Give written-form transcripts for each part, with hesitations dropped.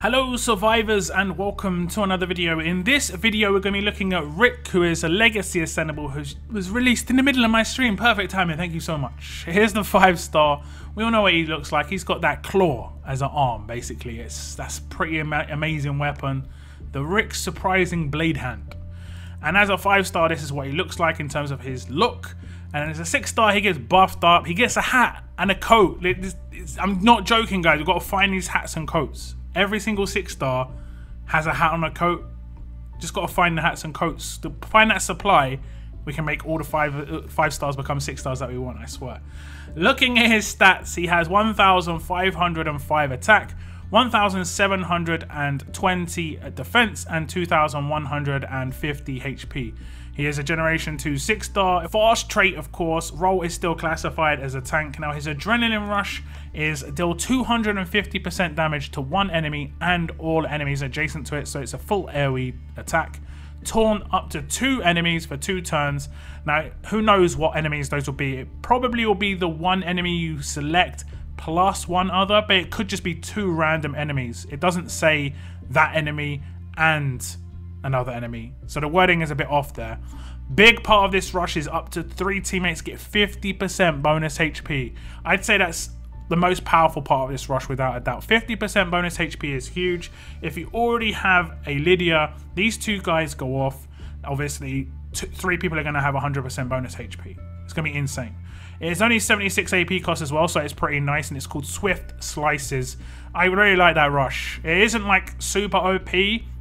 Hello survivors and welcome to another video. In this video we're going to be looking at Rick, who is a legacy Ascendable who was released in the middle of my stream. Perfect timing, thank you so much. Here's the 5-star. We all know what he looks like. He's got that claw as an arm basically. That's pretty amazing weapon. The Rick Surprising Blade Hand. And as a 5-star this is what he looks like in terms of his look. And as a 6-star he gets buffed up. He gets a hat and a coat. I'm not joking guys, we've got to find these hats and coats. Every single 6-star has a hat on a coat. Just got to find the hats and coats. To find that supply, we can make all the 5 stars become 6 stars that we want, I swear. Looking at his stats, he has 1,505 attack, 1,720 defense, and 2,150 HP. He is a Generation 2 6-star. Fast trait, of course. Role is still classified as a tank. Now, his Adrenaline Rush is deal 250% damage to one enemy and all enemies adjacent to it, so it's a full AoE attack. Taunt up to 2 enemies for 2 turns. Now, who knows what enemies those will be? It probably will be the one enemy you select plus one other, but it could just be 2 random enemies. It doesn't say that enemy and another enemy, so the wording is a bit off there. Big part of this rush is up to 3 teammates get 50% bonus HP. I'd say that's the most powerful part of this rush without a doubt. 50% bonus HP is huge. If you already have a Lydia, these 2 guys go off. Obviously 3 people are going to have 100% bonus HP. It's going to be insane. It's only 76 AP cost as well, so it's pretty nice, and it's called Swift Slices. I really like that rush. It isn't like super OP.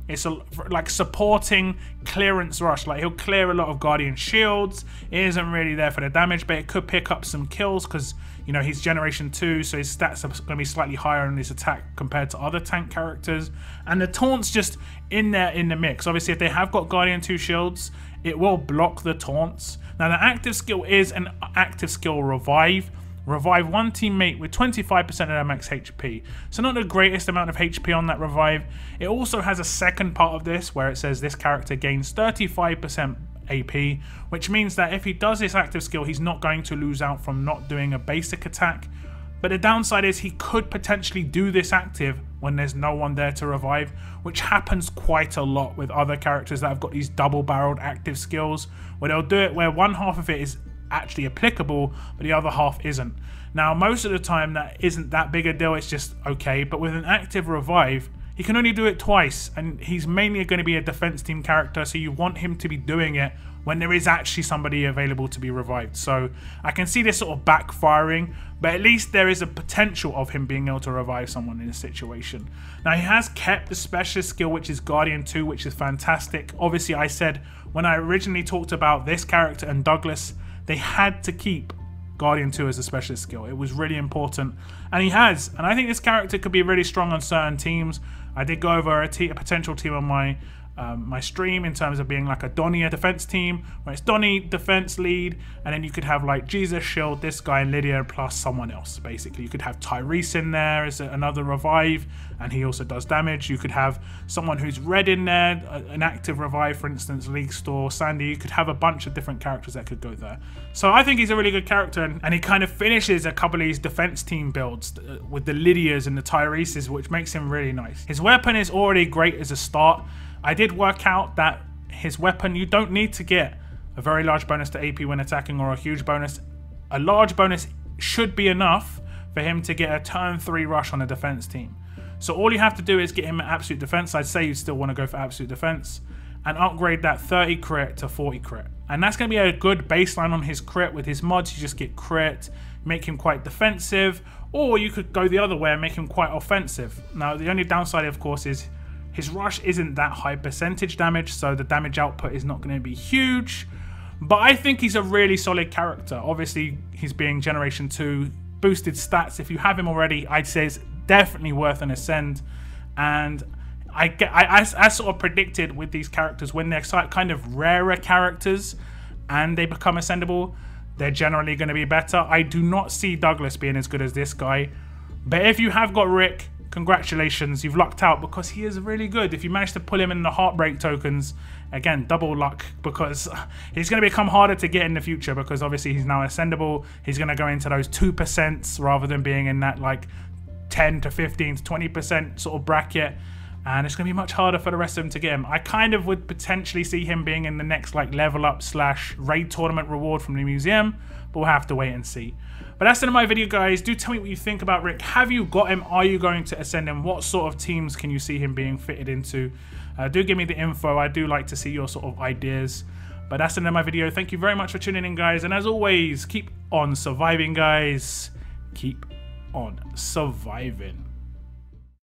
It's like supporting clearance rush. Like, he'll clear a lot of Guardian shields. It isn't really there for the damage, but it could pick up some kills because, you know, he's Generation 2, so his stats are going to be slightly higher in his attack compared to other tank characters. And the taunt's just in there in the mix. Obviously, if they have got Guardian 2 shields, it will block the taunts. Now, the active skill is an active skill Revive. Revive one teammate with 25% of their max HP. So not the greatest amount of HP on that revive. It also has a second part of this where it says this character gains 35% AP, which means that if he does this active skill, he's not going to lose out from not doing a basic attack. But the downside is he could potentially do this active when there's no one there to revive, which happens quite a lot with other characters that have got these double-barreled active skills, where they'll do it where one half of it is actually applicable but the other half isn't. Now, most of the time that isn't that big a deal, it's just okay, but with an active revive he can only do it twice, and he's mainly going to be a defense team character, so you want him to be doing it when there is actually somebody available to be revived. So I can see this sort of backfiring, but at least there is a potential of him being able to revive someone in a situation. Now, he has kept the specialist skill, which is Guardian 2, which is fantastic. Obviously, I said when I originally talked about this character and Douglas, they had to keep Guardian 2 as a specialist skill. It was really important, and he has. And I think this character could be really strong on certain teams. I did go over a potential team on my my stream in terms of being like a Donnie defense team, where it's Donnie defense lead, and then you could have like Jesus Shield, this guy, and Lydia plus someone else. Basically, you could have Tyrese in there as another revive, and he also does damage. You could have someone who's red in there, an active revive, for instance, League Store, Sandy. You could have a bunch of different characters that could go there. So I think he's a really good character, and he kind of finishes a couple of these defense team builds with the Lydias and the Tyreses, which makes him really nice. His weapon is already great as a start. I did work out that his weapon, you don't need to get a very large bonus to AP when attacking or a huge bonus. A large bonus should be enough for him to get a turn 3 rush on a defense team. So all you have to do is get him at absolute defense. I'd say you still want to go for absolute defense and upgrade that 30 crit to 40 crit. And that's going to be a good baseline on his crit. With his mods, you just get crit, make him quite defensive, or you could go the other way and make him quite offensive. Now, the only downside, of course, is his rush isn't that high percentage damage, so the damage output is not going to be huge. But I think he's a really solid character. Obviously, he's being Generation 2, boosted stats. If you have him already, I'd say it's definitely worth an ascend. And I sort of predicted with these characters, when they're kind of rarer characters and they become ascendable, they're generally going to be better. I do not see Douglas being as good as this guy. But if you have got Rick, congratulations, you've lucked out, because he is really good. If you manage to pull him in the Heartbreak tokens, again, double luck, because he's going to become harder to get in the future, because obviously he's now Ascendable. He's going to go into those 2% rather than being in that like 10 to 15 to 20% sort of bracket. and it's going to be much harder for the rest of them to get him. I kind of would potentially see him being in the next like level up / raid tournament reward from the museum, but we'll have to wait and see. But that's the end of my video, guys. Do tell me what you think about Rick. Have you got him? Are you going to ascend him? What sort of teams can you see him being fitted into? Do give me the info. I do like to see your sort of ideas. But that's the end of my video. Thank you very much for tuning in, guys. And as always, keep on surviving, guys. Keep on surviving.